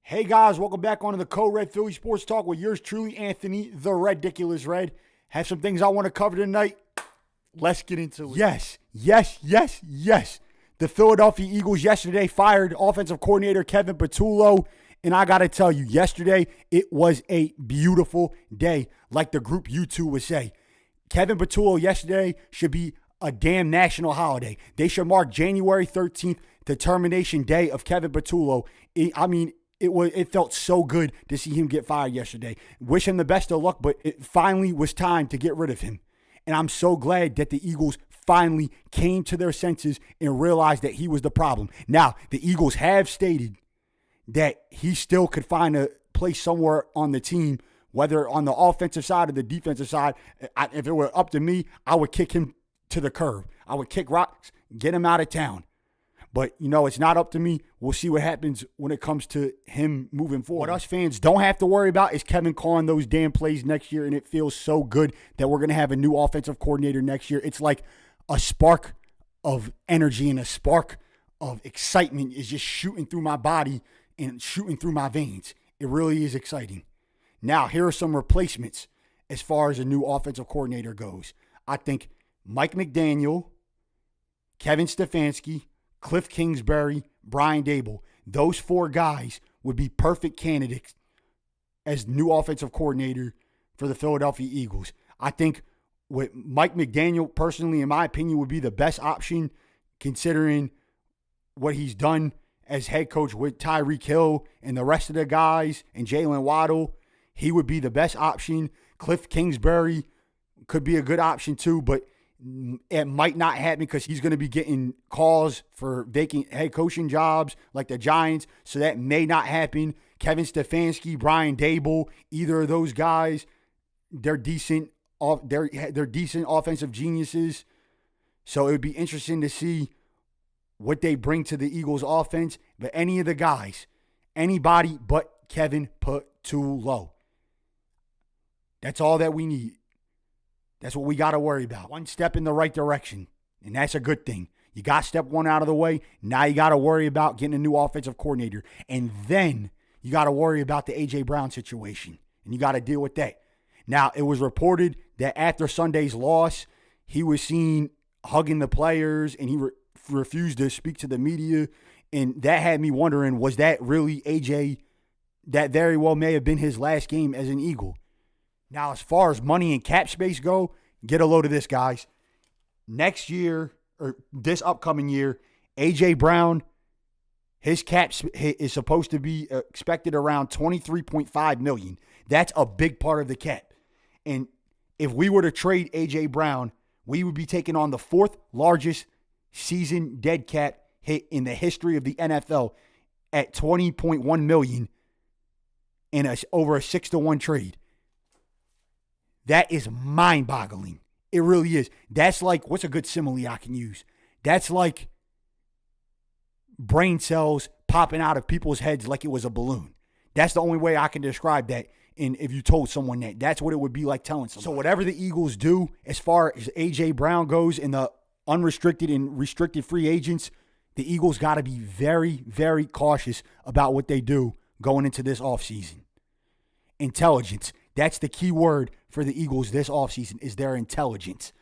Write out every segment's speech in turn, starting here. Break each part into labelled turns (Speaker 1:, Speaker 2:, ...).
Speaker 1: Hey guys, welcome back onto the Co-Red Philly Sports Talk with yours truly, Anthony, the Ridiculous Red. Have some things I want to cover tonight. Let's get into it. Yes. The Philadelphia Eagles yesterday fired offensive coordinator Kevin Patullo. And I got to tell you, yesterday it was a beautiful day, like the group U2 would say. Kevin Patullo yesterday should be a damn national holiday. They should mark January 13th, the termination day of Kevin Patullo. It felt so good to see him get fired yesterday. Wish him the best of luck, but it finally was time to get rid of him. And I'm so glad that the Eagles finally came to their senses and realized that he was the problem. Now, the Eagles have stated that he still could find a place somewhere on the team, whether on the offensive side or the defensive side. If it were up to me, I would kick him to the curb. I would kick rocks, get him out of town. But, it's not up to me. We'll see what happens when it comes to him moving forward. What us fans don't have to worry about is Kevin calling those damn plays next year, and it feels so good that we're going to have a new offensive coordinator next year. It's like a spark of energy and a spark of excitement is just shooting through my body and shooting through my veins. It really is exciting. Now, here are some replacements as far as a new offensive coordinator goes. I think Mike McDaniel, Kevin Stefanski, Cliff Kingsbury, Brian Dable. Those four guys would be perfect candidates as new offensive coordinator for the Philadelphia Eagles. I think with Mike McDaniel, personally, in my opinion, would be the best option considering what he's done as head coach with Tyreek Hill and the rest of the guys and Jalen Waddle. He would be the best option. Cliff Kingsbury could be a good option too, but it might not happen because he's going to be getting calls for vacant head coaching jobs like the Giants, so that may not happen. Kevin Stefanski, Brian Dable, either of those guys, they're decent. They're decent offensive geniuses. So it would be interesting to see what they bring to the Eagles offense. But any of the guys, anybody but Kevin Patullo. That's all that we need. That's what we got to worry about. One step in the right direction, and that's a good thing. You got step one out of the way. Now you got to worry about getting a new offensive coordinator. And then you got to worry about the A.J. Brown situation, and you got to deal with that. Now, it was reported that after Sunday's loss, he was seen hugging the players, and he refused to speak to the media. And that had me wondering, was that really A.J.? That very well may have been his last game as an Eagle. Now, as far as money and cap space go, get a load of this, guys. Next year, or this upcoming year, A.J. Brown, his cap is supposed to be expected around $23.5 million. That's a big part of the cap. And if we were to trade A.J. Brown, we would be taking on the fourth largest season dead cap hit in the history of the NFL at $20.1 million in over a 6-to-1 trade. That is mind-boggling. It really is. That's like, what's a good simile I can use? That's like brain cells popping out of people's heads like it was a balloon. That's the only way I can describe that. And if you told someone that, that's what it would be like telling someone. So whatever the Eagles do as far as A.J. Brown goes and the unrestricted and restricted free agents, the Eagles got to be very, very cautious about what they do going into this offseason. Intelligence. That's the key word for the Eagles this offseason is their intelligence.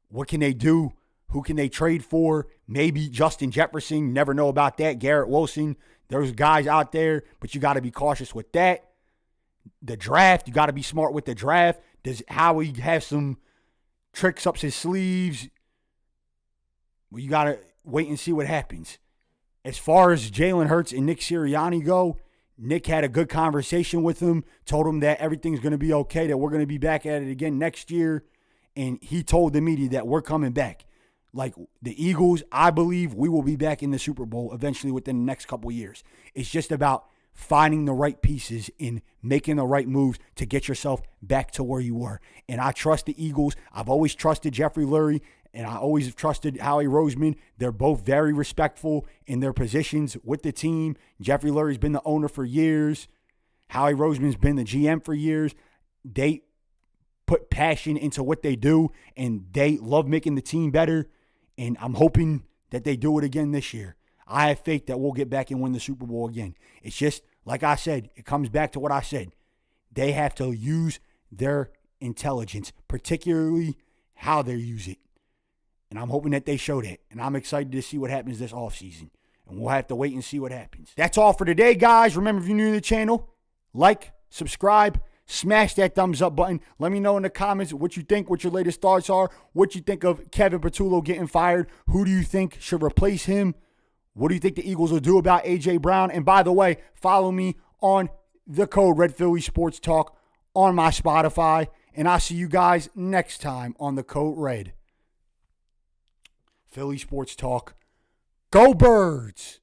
Speaker 1: What can they do? Who can they trade for? Maybe Justin Jefferson. You never know about that. Garrett Wilson. There's guys out there, but you got to be cautious with that. The draft, you got to be smart with the draft. Does Howie have some tricks up his sleeves? Well, you got to wait and see what happens. As far as Jalen Hurts and Nick Sirianni go, Nick had a good conversation with him, told him that everything's going to be okay, that we're going to be back at it again next year. And he told the media that we're coming back. Like the Eagles, I believe we will be back in the Super Bowl eventually within the next couple of years. It's just about finding the right pieces and making the right moves to get yourself back to where you were. And I trust the Eagles. I've always trusted Jeffrey Lurie, and I always have trusted Howie Roseman. They're both very respectful in their positions with the team. Jeffrey Lurie's been the owner for years. Howie Roseman's been the GM for years. They put passion into what they do, and they love making the team better. And I'm hoping that they do it again this year. I have faith that we'll get back and win the Super Bowl again. It's just Like I said, it comes back to what I said. They have to use their intelligence, particularly how they use it. And I'm hoping that they show that. And I'm excited to see what happens this offseason. And we'll have to wait and see what happens. That's all for today, guys. Remember, if you're new to the channel, like, subscribe, smash that thumbs up button. Let me know in the comments what you think, what your latest thoughts are, what you think of Kevin Patullo getting fired. Who do you think should replace him? What do you think the Eagles will do about A.J. Brown? And by the way, follow me on the Code Red Philly Sports Talk on my Spotify. And I'll see you guys next time on the Code Red Philly Sports Talk. Go Birds!